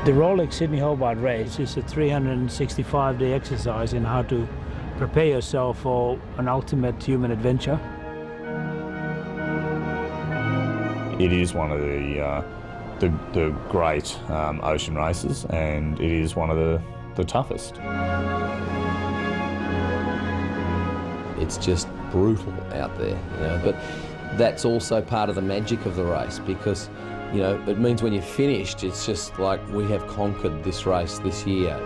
The Rolex Sydney-Hobart race is a 365-day exercise in how to prepare yourself for an ultimate human adventure. It is one of the great ocean races, and it is one of the toughest. It's just brutal out there, you know, but that's also part of the magic of the race, because you know, it means when you're finished, it's just like we have conquered this race this year.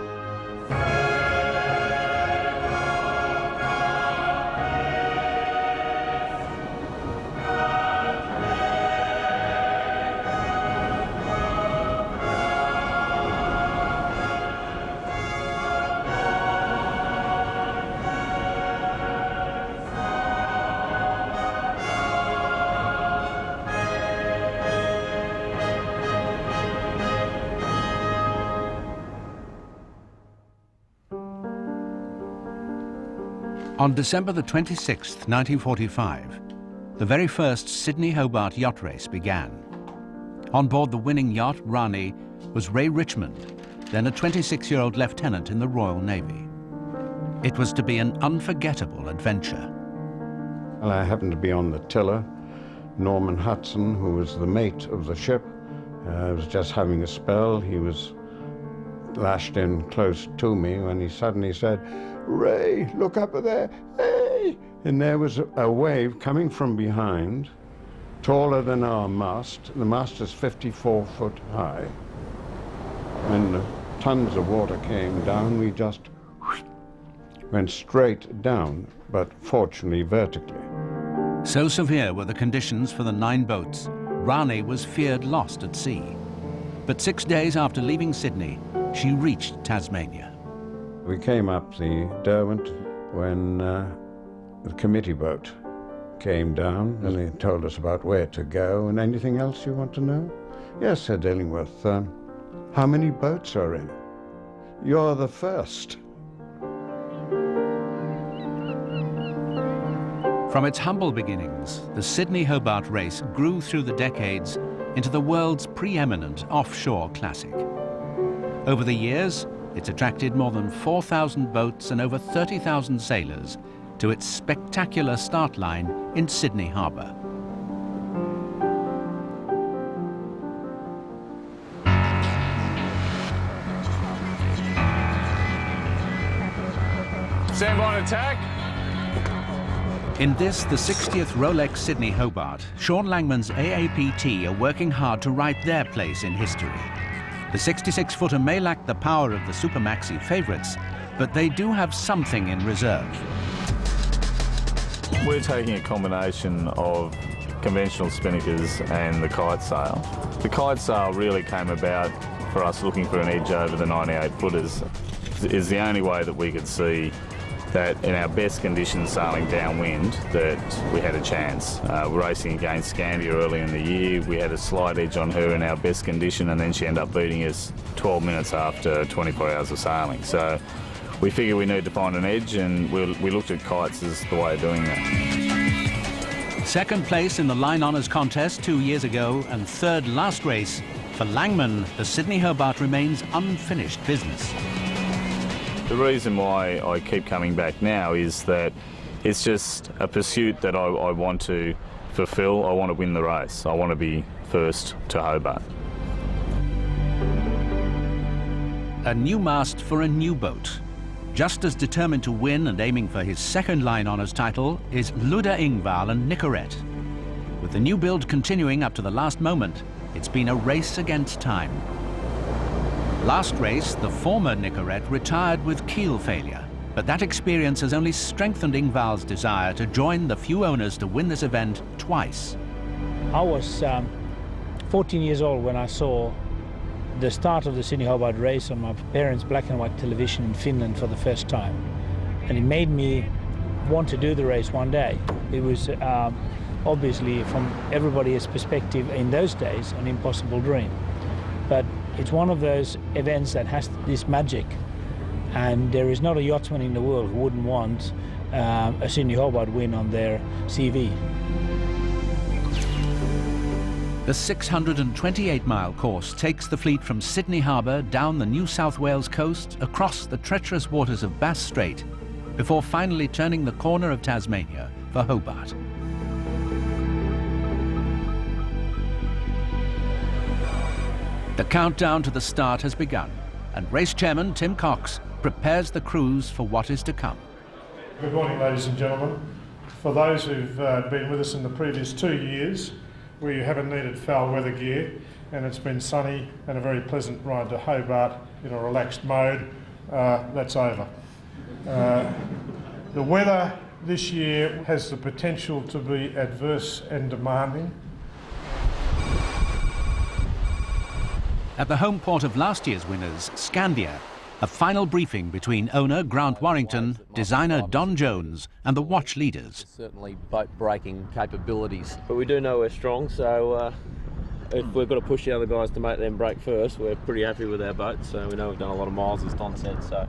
On December the 26th, 1945, the very first Sydney-Hobart yacht race began. On board the winning yacht, Rani, was Ray Richmond, then a 26-year-old lieutenant in the Royal Navy. It was to be an unforgettable adventure. Well, I happened to be on the tiller. Norman Hudson, who was the mate of the ship, was just having a spell. He was lashed in close to me when he suddenly said, "Ray, look up there, hey!" And there was a wave coming from behind, taller than our mast. The mast is 54 foot high. When tons of water came down, we just went straight down, but fortunately vertically. So severe were the conditions for the 9 boats, Rani was feared lost at sea. But 6 days after leaving Sydney, she reached Tasmania. We came up the Derwent when the committee boat came down, and they told us about where to go. And anything else you want to know? Yes, said Illingworth. How many boats are in? You're the first. From its humble beginnings, the Sydney-Hobart race grew through the decades into the world's preeminent offshore classic. Over the years, it's attracted more than 4,000 boats and over 30,000 sailors to its spectacular start line in Sydney Harbour. Stand by and attack. In this, the 60th Rolex Sydney-Hobart, Sean Langman's AAPT are working hard to write their place in history. The 66-footer may lack the power of the Supermaxi favourites, but they do have something in reserve. We're taking a combination of conventional spinnakers and the kite sail. The kite sail really came about for us looking for an edge over the 98-footers. Is the only way that we could see that in our best conditions sailing downwind that we had a chance. We're racing against Scandia early in the year. We had a slight edge on her in our best condition, and then she ended up beating us 12 minutes after 24 hours of sailing. So we figured we needed to find an edge, and we looked at kites as the way of doing that. Second place in the Line Honours contest 2 years ago, and third last race. For Langman, the Sydney-Hobart remains unfinished business. The reason why I keep coming back now is that it's just a pursuit that I want to fulfil. I want to win the race. I want to be first to Hobart. A new mast for a new boat. Just as determined to win and aiming for his second Line Honours title is Luda Ingval and Nicorette. With the new build continuing up to the last moment, it's been a race against time. Last race, the former Nicorette retired with keel failure, but that experience has only strengthened Ingvald's desire to join the few owners to win this event twice. I was 14 years old when I saw the start of the Sydney Hobart race on my parents' black and white television in Finland for the first time. And it made me want to do the race one day. It was obviously, from everybody's perspective in those days, an impossible dream. But it's one of those events that has this magic. And there is not a yachtsman in the world who wouldn't want a Sydney Hobart win on their CV. The 628-mile course takes the fleet from Sydney Harbour down the New South Wales coast, across the treacherous waters of Bass Strait, before finally turning the corner of Tasmania for Hobart. The countdown to the start has begun, and race chairman Tim Cox prepares the crews for what is to come. Good morning, ladies and gentlemen. For those who've been with us in the previous 2 years, we haven't needed foul weather gear, and it's been sunny and a very pleasant ride to Hobart in a relaxed mode. That's over. The weather this year has the potential to be adverse and demanding. At the home port of last year's winners, Scandia, a final briefing between owner Grant Warrington, designer Don Jones and the watch leaders. Certainly boat breaking capabilities. But we do know we're strong, so if we've got to push the other guys to make them break first, we're pretty happy with our boat. So we know we've done a lot of miles, as Don said. So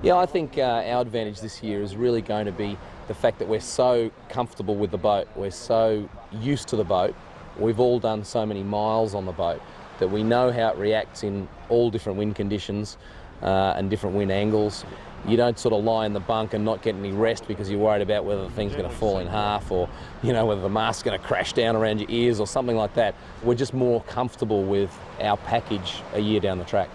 Yeah, I think our advantage this year is really going to be the fact that we're so comfortable with the boat. We're so used to the boat. We've all done so many miles on the boat that we know how it reacts in all different wind conditions and different wind angles. You don't sort of lie in the bunk and not get any rest because you're worried about whether the thing's going to fall in half, or whether the mast's going to crash down around your ears or something like that. We're just more comfortable with our package a year down the track.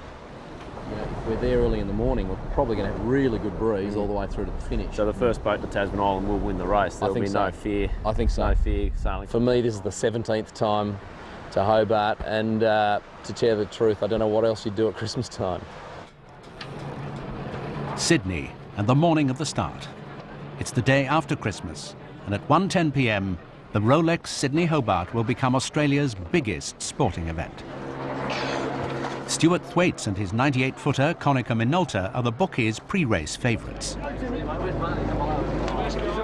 If we're there early in the morning, we're probably going to have a really good breeze all the way through to the finish. So the first boat to Tasman Island will win the race. There'll be no fear. I think so. No fear sailing. For me, this is the 17th time to Hobart, and to tell the truth, I don't know what else you'd do at Christmas time. Sydney, and the morning of the start. It's the day after Christmas, and at 1:10 p.m, the Rolex Sydney Hobart will become Australia's biggest sporting event. Stuart Thwaites and his 98-footer Konica Minolta are the bookies' pre-race favourites.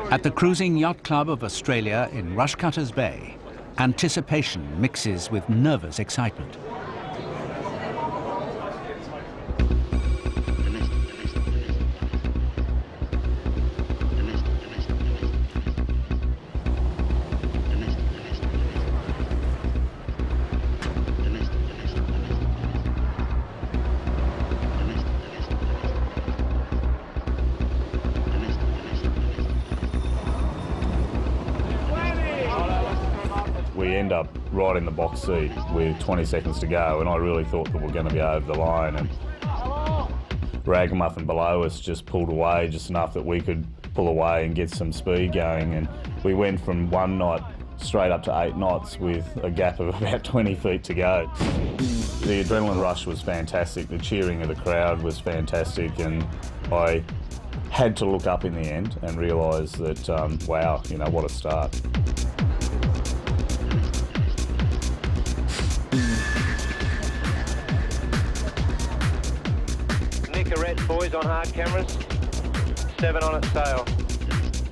At the Cruising Yacht Club of Australia in Rushcutters Bay, anticipation mixes with nervous excitement. We end up right in the box seat with 20 seconds to go, and I really thought that we were going to be over the line, and Ragamuffin below us just pulled away just enough that we could pull away and get some speed going, and we went from 1 knot straight up to 8 knots with a gap of about 20 feet to go. The adrenaline rush was fantastic, the cheering of the crowd was fantastic, and I had to look up in the end and realise that, wow, what a start. Nicorette, boys, on hard cameras. 7 on its sail.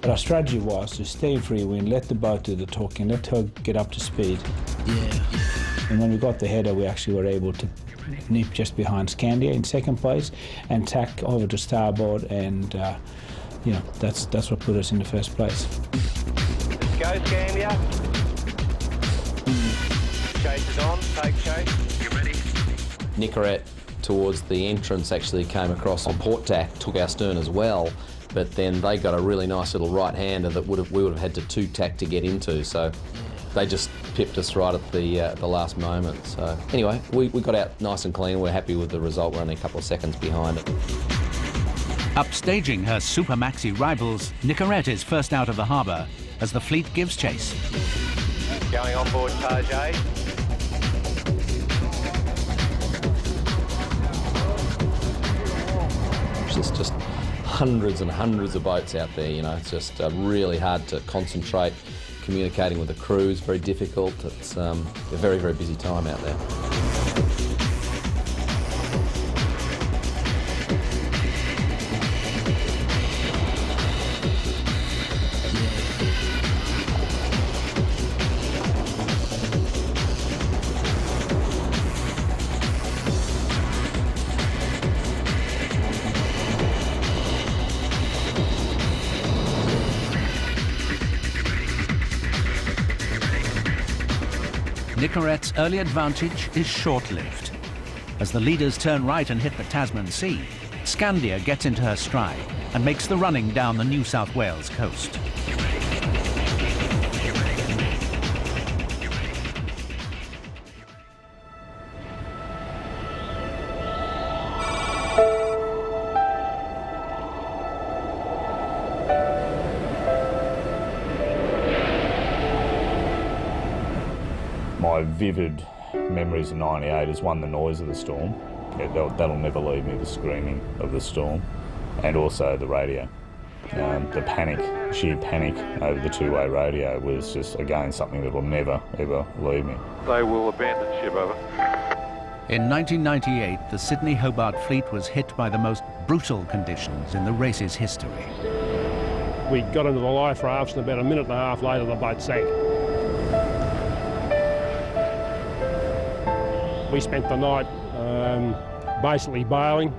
But our strategy was to stay in free wind, let the boat do the talking, let her get up to speed. Yeah. And when we got the header, we actually were able to nip just behind Scandia in second place and tack over to starboard, and that's what put us in the first place. Go, Scandia. Chase is on. Take chase. You ready? Nicorette, towards the entrance, actually came across on port tack, took our stern as well, but then they got a really nice little right-hander that we would have had to 2-tack to get into, so they just pipped us right at the last moment. So anyway, we got out nice and clean. We're happy with the result. We're only a couple of seconds behind it. Upstaging her Super Maxi rivals, Nicorette is first out of the harbour as the fleet gives chase. Going on board Tarjay. gosh, there's just hundreds and hundreds of boats out there, you know. It's just really hard to concentrate. Communicating with the crew is very difficult. It's a very, very busy time out there. Nicorette's early advantage is short-lived. As the leaders turn right and hit the Tasman Sea, Scandia gets into her stride and makes the running down the New South Wales coast. My vivid memories of '98 is one, the noise of the storm. That'll never leave me, the screaming of the storm, and also the radio. The panic, sheer panic over the two-way radio was just, again, something that will never, ever leave me. They will abandon ship, over. In 1998, the Sydney-Hobart fleet was hit by the most brutal conditions in the race's history. We got into the life rafts, and about a minute and a half later the boat sank. We spent the night basically bailing,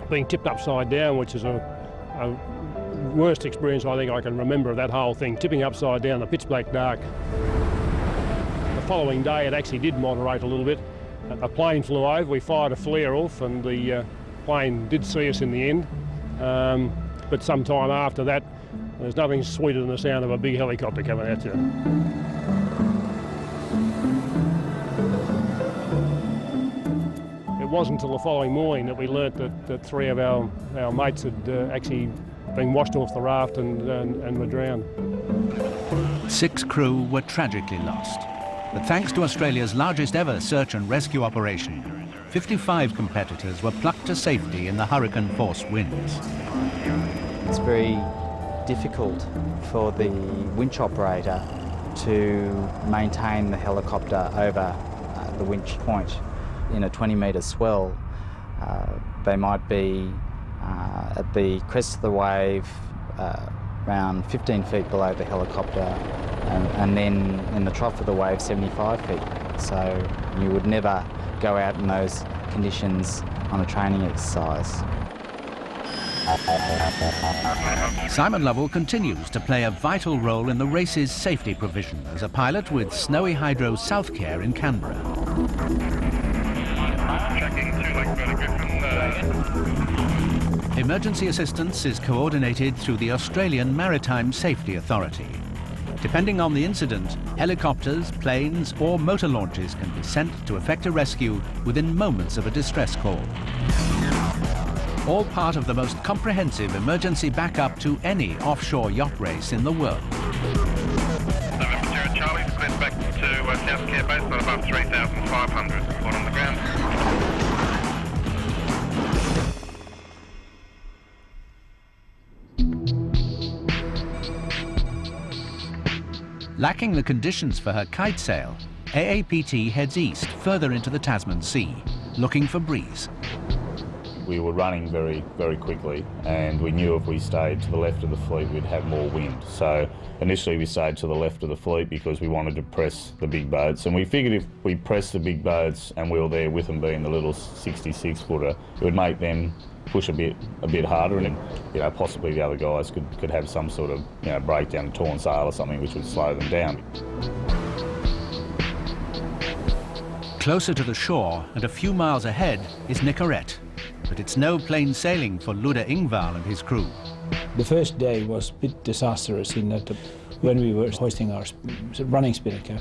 being tipped upside down, which is a worst experience I think I can remember of that whole thing, tipping upside down, the pitch black dark. The following day it actually did moderate a little bit. A plane flew over, we fired a flare off, and the plane did see us in the end. But sometime after that, there's nothing sweeter than the sound of a big helicopter coming at you. It wasn't until the following morning that we learnt that three of our mates had actually been washed off the raft and were drowned. 6 crew were tragically lost. But thanks to Australia's largest ever search and rescue operation, 55 competitors were plucked to safety in the hurricane-force winds. It's very difficult for the winch operator to maintain the helicopter over the winch point. In a 20-metre swell, they might be at the crest of the wave, around 15 feet below the helicopter, and then in the trough of the wave, 75 feet. So you would never go out in those conditions on a training exercise. Simon Lovell continues to play a vital role in the race's safety provision as a pilot with Snowy Hydro South Care in Canberra. Emergency assistance is coordinated through the Australian Maritime Safety Authority. Depending on the incident, helicopters, planes or motor launches can be sent to effect a rescue within moments of a distress call. All part of the most comprehensive emergency backup to any offshore yacht race in the world. November Charlie, cleared back to South Care Base at above 3,500. Report on the ground. Lacking the conditions for her kite sail, AAPT heads east further into the Tasman Sea, looking for breeze. We were running very, very quickly, and we knew if we stayed to the left of the fleet, we'd have more wind. So initially we stayed to the left of the fleet because we wanted to press the big boats, and we figured if we pressed the big boats and we were there with them being the little 66-footer, it would make them push a bit harder, and possibly the other guys could have some sort of breakdown, torn sail or something, which would slow them down. Closer to the shore and a few miles ahead is Nicorette, but it's no plain sailing for Luda Ingvar and his crew. The first day was a bit disastrous in that when we were hoisting our running spinnaker,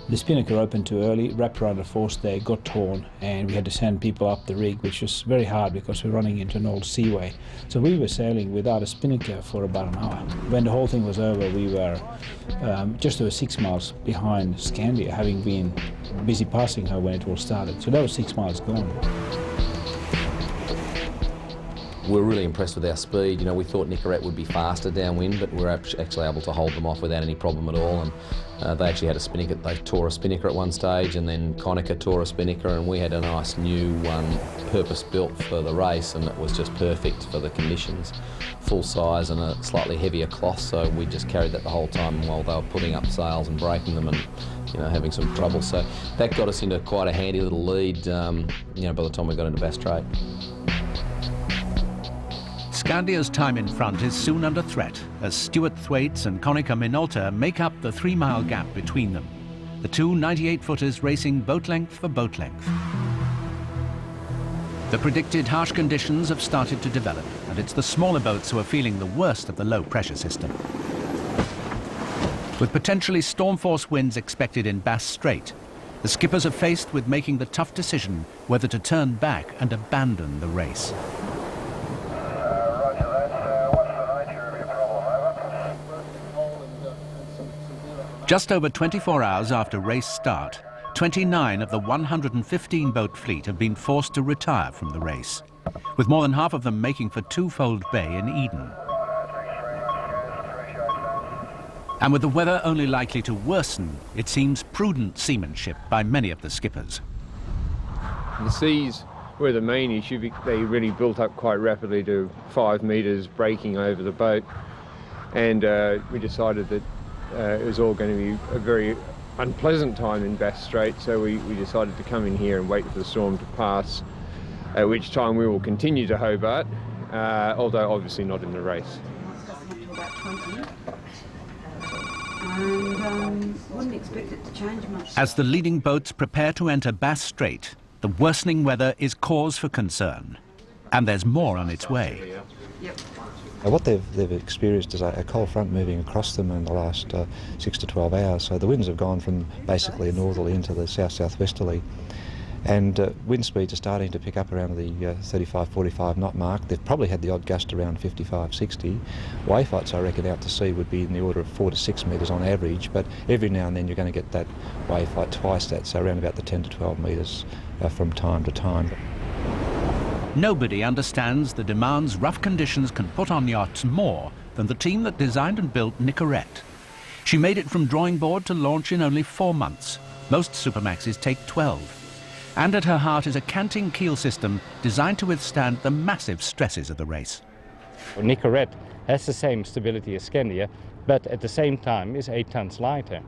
the spinnaker opened too early, wrapped around the forestay, got torn, and we had to send people up the rig, which was very hard because we're running into an old seaway. So we were sailing without a spinnaker for about an hour. When the whole thing was over, we were just over 6 miles behind Scandia, having been busy passing her when it all started. So that was 6 miles gone. we're really impressed with our speed. You know, we thought Nicorette would be faster downwind, but we're actually able to hold them off without any problem at all. And they actually had a spinnaker. They tore a spinnaker at one stage, and then Konica tore a spinnaker, and we had a nice new one purpose-built for the race, and it was just perfect for the conditions. Full size and a slightly heavier cloth, so we just carried that the whole time while they were putting up sails and breaking them and, you know, having some trouble. So that got us into quite a handy little lead, you know, by the time we got into Bass Strait. Scandia's time in front is soon under threat as Stuart Thwaites and Konica Minolta make up the 3-mile gap between them. The two 98-footers racing boat length for boat length. The predicted harsh conditions have started to develop, and it's the smaller boats who are feeling the worst of the low-pressure system. With potentially storm-force winds expected in Bass Strait, the skippers are faced with making the tough decision whether to turn back and abandon the race. Just over 24 hours after race start, 29 of the 115-boat fleet have been forced to retire from the race, with more than half of them making for Twofold Bay in Eden. And with the weather only likely to worsen, it seems prudent seamanship by many of the skippers. The seas were the main issue. They really built up quite rapidly to 5 metres breaking over the boat, and we decided that it was all going to be a very unpleasant time in Bass Strait, so we decided to come in here and wait for the storm to pass, at which time we will continue to Hobart, although obviously not in the race. And wouldn't expect it to change much. As the leading boats prepare to enter Bass Strait, the worsening weather is cause for concern, and there's more on its way. Yep. What they've experienced is a cold front moving across them in the last 6 to 12 hours. So the winds have gone from basically a northerly into the south-southwesterly. And wind speeds are starting to pick up around the 35, 45 knot mark. They've probably had the odd gust around 55, 60. Wave heights, I reckon, out to sea would be in the order of 4 to 6 metres on average, but every now and then you're going to get that wave height twice that, so around about the 10 to 12 metres from time to time. Nobody understands the demands rough conditions can put on yachts more than the team that designed and built Nicorette. She made it from drawing board to launch in only 4 months. Most Supermaxes take 12. And at her heart is a canting keel system designed to withstand the massive stresses of the race. Nicorette has the same stability as Scandia, but at the same time is 8 tons lighter.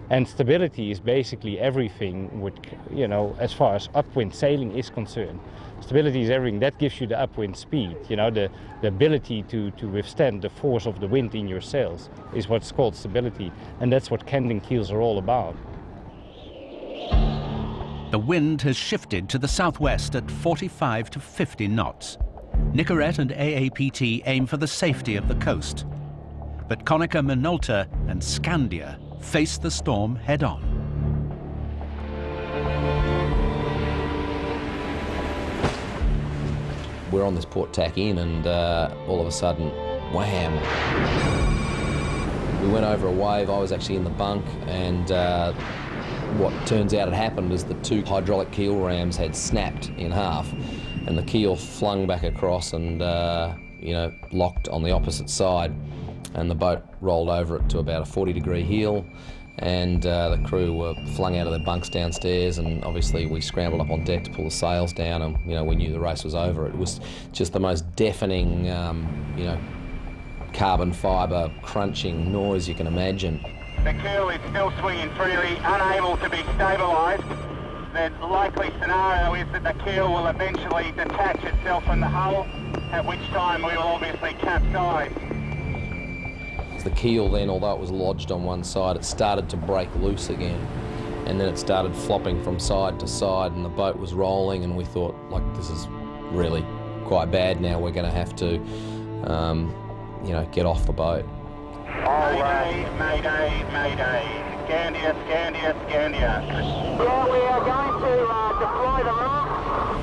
And stability is basically everything, with, you know, as far as upwind sailing is concerned. Stability is everything. That gives you the upwind speed, you know, the ability to withstand the force of the wind in your sails is what's called stability. And that's what canting keels are all about. The wind has shifted to the southwest at 45 to 50 knots. Nicorette and AAPT aim for the safety of the coast. But Konica Minolta and Scandia face the storm head-on. We're on this port tack in, and all of a sudden, wham! We went over a wave. I was actually in the bunk, and what turns out had happened is the 2 hydraulic keel rams had snapped in half, and the keel flung back across and you know, locked on the opposite side, and the boat rolled over it to about a 40-degree heel, and the crew were flung out of their bunks downstairs, and obviously we scrambled up on deck to pull the sails down, and you know, we knew the race was over. It was just the most deafening, you know, carbon fibre crunching noise you can imagine. The keel is still swinging freely, unable to be stabilised. The likely scenario is that the keel will eventually detach itself from the hull, at which time we will obviously capsize. The keel then, although it was lodged on one side, it started to break loose again, and then it started flopping from side to side, and the boat was rolling, and we thought, like, this is really quite bad now. We're going to have to, you know, get off the boat. Mayday, mayday, mayday. Scandia, Scandia, Scandia. Yeah, we are going to deploy the mast.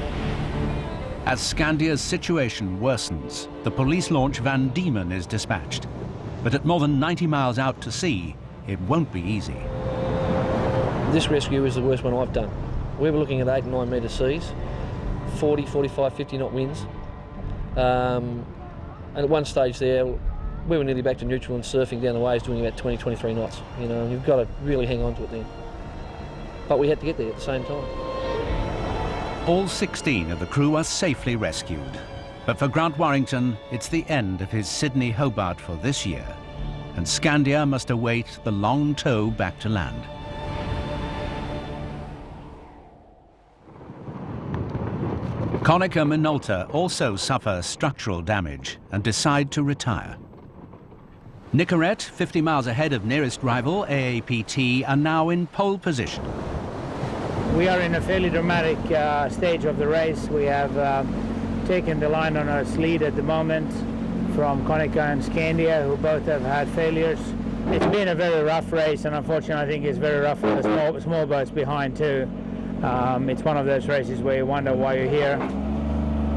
As Scandia's situation worsens, the police launch Van Diemen is dispatched. But at more than 90 miles out to sea, it won't be easy. This rescue is the worst one I've done. We were looking at 8 and 9 metre seas, 40, 45, 50 knot winds, And at one stage there, we were nearly back to neutral and surfing down the waves doing about 20, 23 knots. You know, and you've got to really hang on to it then. But we had to get there at the same time. All 16 of the crew are safely rescued. But for Grant Warrington, it's the end of his Sydney Hobart for this year, and Scandia must await the long tow back to land. Konica Minolta also suffer structural damage and decide to retire. Nicorette, 50 miles ahead of nearest rival AAPT, are now in pole position. We are in a fairly dramatic stage of the race. We have taken the line on our lead at the moment from Konica and Scandia, who both have had failures. It's been a very rough race, and unfortunately I think it's very rough for the small boats behind too. It's one of those races where you wonder why you're here.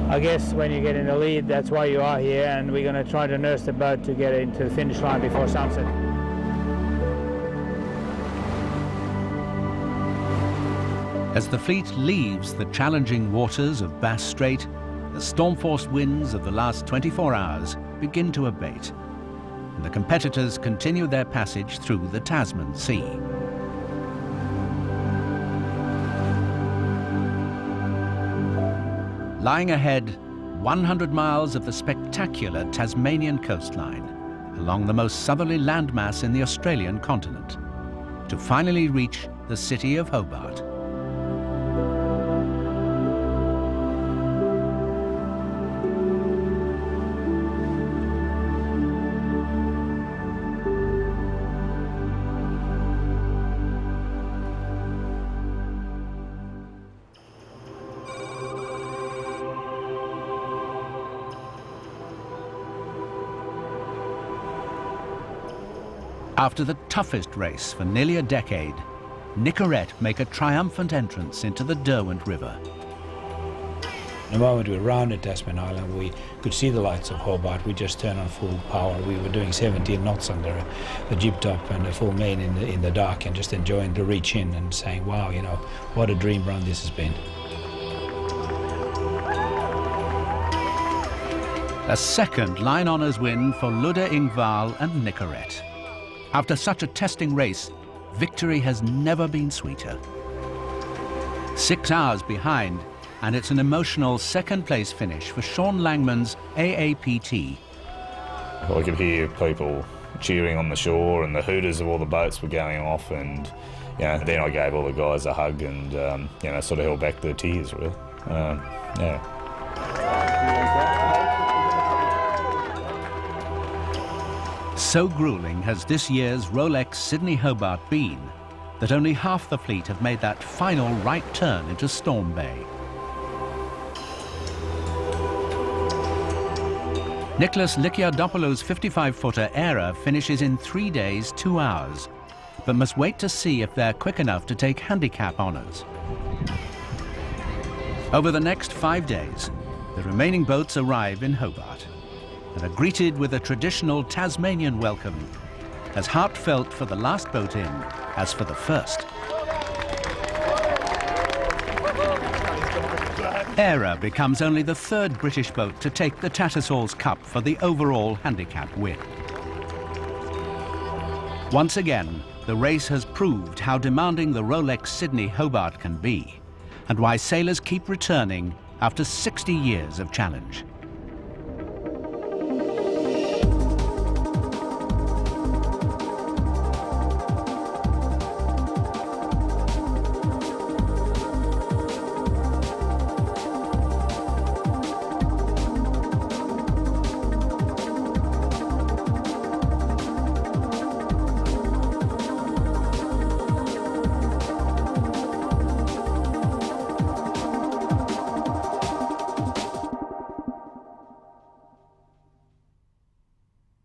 I guess when you get in the lead, that's why you are here, and we're going to try to nurse the boat to get into the finish line before sunset. As the fleet leaves the challenging waters of Bass Strait, the storm-forced winds of the last 24 hours begin to abate, and the competitors continue their passage through the Tasman Sea. Lying ahead, 100 miles of the spectacular Tasmanian coastline, along the most southerly landmass in the Australian continent, to finally reach the city of Hobart. After the toughest race for nearly a decade, Nicorette make a triumphant entrance into the Derwent River. The moment we rounded Tasman Island, we could see the lights of Hobart. We just turned on full power. We were doing 17 knots under a jib top and a full main in the dark, and just enjoying the reach in and saying, wow, you know, what a dream run this has been. A second line honours win for Ludde Ingval and Nicorette. After such a testing race, victory has never been sweeter. 6 hours behind, and it's an emotional second-place finish for Sean Langman's AAPT. I could hear people cheering on the shore, and the hooters of all the boats were going off, and then I gave all the guys a hug and sort of held back the tears, really. So gruelling has this year's Rolex Sydney Hobart been that only half the fleet have made that final right turn into Storm Bay. Nicholas Likiadopoulos' 55-footer Era finishes in 3 days, 2 hours, but must wait to see if they're quick enough to take handicap honours. Over the next 5 days, the remaining boats arrive in Hobart and are greeted with a traditional Tasmanian welcome, as heartfelt for the last boat in as for the first. Era becomes only the third British boat to take the Tattersalls Cup for the overall handicap win. Once again, the race has proved how demanding the Rolex Sydney Hobart can be, and why sailors keep returning after 60 years of challenge.